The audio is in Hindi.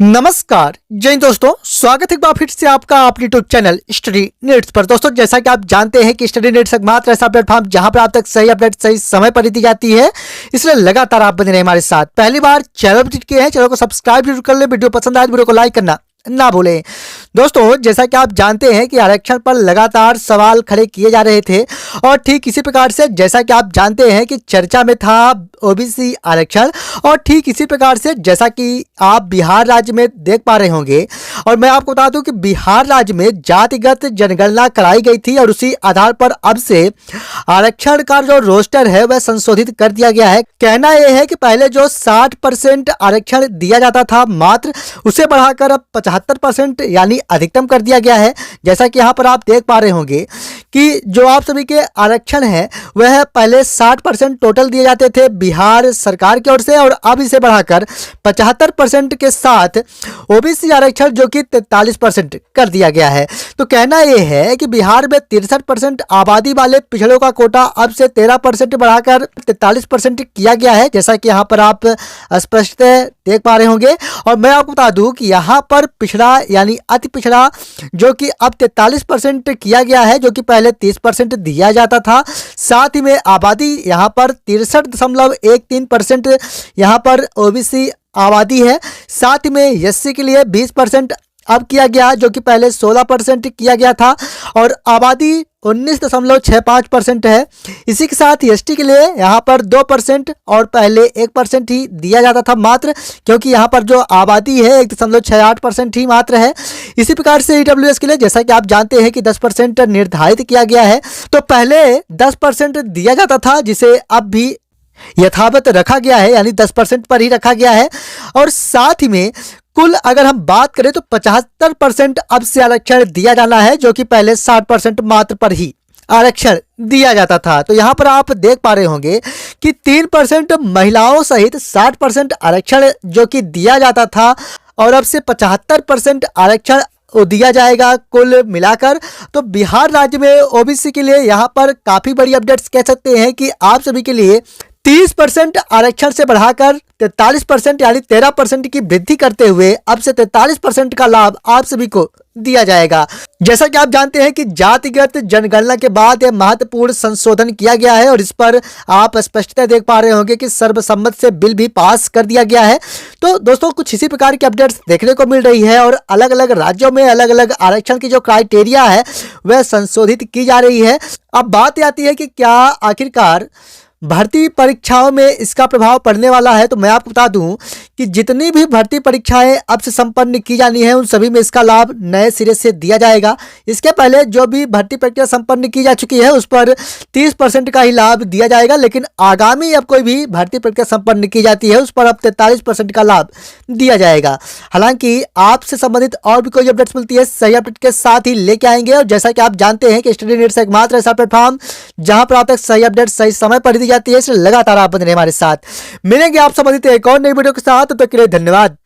नमस्कार जय हिंद दोस्तों, स्वागत है एक बार फिर से आपका अपने यूट्यूब चैनल स्टडी नीड्स पर। दोस्तों जैसा कि आप जानते हैं कि स्टडी नीड्स एकमात्र ऐसा प्लेटफॉर्म जहां पर आप तक सही अपडेट सही समय पर दी जाती है, इसलिए लगातार आप बने रहे हमारे साथ। पहली बार चैनल विजिट किए हैं, चैनल को सब्सक्राइब जरूर कर ले। वीडियो पसंद आए वीडियो को लाइक करना ना भूलें। दोस्तों जैसा कि आप जानते हैं कि आरक्षण पर लगातार सवाल खड़े किए जा रहे थे और ठीक इसी प्रकार से जैसा कि आप जानते हैं कि चर्चा में था ओबीसी आरक्षण, और ठीक इसी प्रकार से जैसा कि आप बिहार राज्य में देख पा रहे होंगे। और मैं आपको बता दूं कि बिहार राज्य में जातिगत जनगणना कराई गई थी और उसी आधार पर अब से आरक्षण का जो रोस्टर है वह संशोधित कर दिया गया है। कहना यह है कि पहले जो 60% आरक्षण दिया जाता था मात्र, उसे बढ़ाकर अब 75% यानी अधिकतम कर दिया गया है। जैसा कि यहाँ पर आप देख पा रहे होंगे कि जो आप सभी के आरक्षण है वह पहले 60% टोटल दिए जाते थे बिहार सरकार की ओर से, और अब इसे बढ़ाकर 75% के साथ ओबीसी आरक्षण जो कि 43% कर दिया गया है। तो कहना यह है कि बिहार में 63% आबादी वाले पिछड़ों का कोटा अब से 13% बढ़ाकर 43% किया गया है, जैसा कि यहाँ पर आप स्पष्ट देख पा रहे होंगे। और मैं आपको बता दूं कि यहाँ पर पिछड़ा यानी अति पिछड़ा जो कि अब 43% किया गया है, जो कि पहले 30% दिया जाता था। साथ ही में आबादी यहाँ पर 63.13% यहाँ पर ओबीसी आबादी है। साथ ही में एससी के लिए 20% अब किया गया, जो कि पहले 16% किया गया था, और आबादी 19.65% है। इसी के साथ एसटी के लिए यहाँ पर 2% और पहले 1% ही दिया जाता था मात्र, क्योंकि यहाँ पर जो आबादी है 1.68% ही मात्र है। इसी प्रकार से ईडब्ल्यूएस के लिए जैसा कि आप जानते हैं कि 10% निर्धारित किया गया है। तो पहले 10% दिया जाता था, जिसे अब भी यथावत रखा गया है, यानी 10% पर ही रखा गया है। और साथ ही में कुल अगर हम बात करें तो 75% अब से आरक्षण दिया जाना है, जो कि पहले 60% मात्र पर ही आरक्षण दिया जाता था। तो यहाँ पर आप देख पा रहे होंगे कि 3% महिलाओं सहित 60% आरक्षण जो कि दिया जाता था, और अब से 75% आरक्षण दिया जाएगा कुल मिलाकर। तो बिहार राज्य में ओबीसी के लिए यहाँ पर काफी बड़ी अपडेट्स कह सकते हैं कि आप सभी के लिए 30% आरक्षण से बढ़ाकर 43% यानी 13% की वृद्धि करते हुए अब से 43% का लाभ आप सभी को दिया जाएगा। जैसा कि आप जानते हैं कि जातिगत जनगणना के बाद यह महत्वपूर्ण संशोधन किया गया है, और इस पर आप स्पष्टता देख पा रहे होंगे कि सर्वसम्मत से बिल भी पास कर दिया गया है। तो दोस्तों कुछ इसी प्रकार की अपडेट्स देखने को मिल रही है, और अलग अलग राज्यों में अलग अलग आरक्षण की जो क्राइटेरिया है वह संशोधित की जा रही है। अब बात आती है कि क्या आखिरकार भर्ती परीक्षाओं में इसका प्रभाव पड़ने वाला है। तो मैं आपको बता दूं कि जितनी भी भर्ती परीक्षाएं अब से संपन्न की जानी है उन सभी में इसका लाभ नए सिरे से दिया जाएगा। इसके पहले जो भी भर्ती प्रक्रिया संपन्न की जा चुकी है उस पर 30% का ही लाभ दिया जाएगा, लेकिन आगामी अब कोई भी भर्ती प्रक्रिया संपन्न की जाती है उस पर अब 43% का लाभ दिया जाएगा। हालांकि आपसे संबंधित और भी कोई अपडेट्स मिलती है सही अपडेट के साथ ही लेके आएंगे। और जैसा कि आप जानते हैं कि स्टडी नीड्स एकमात्र ऐसा प्लेटफॉर्म जहां पर आप तक सही अपडेट सही समय पर जाती है, इसलिए लगातार आप बने रहे हमारे साथ। मिलेंगे आप संबंधित एक और नई वीडियो के साथ, तब तक के लिए धन्यवाद।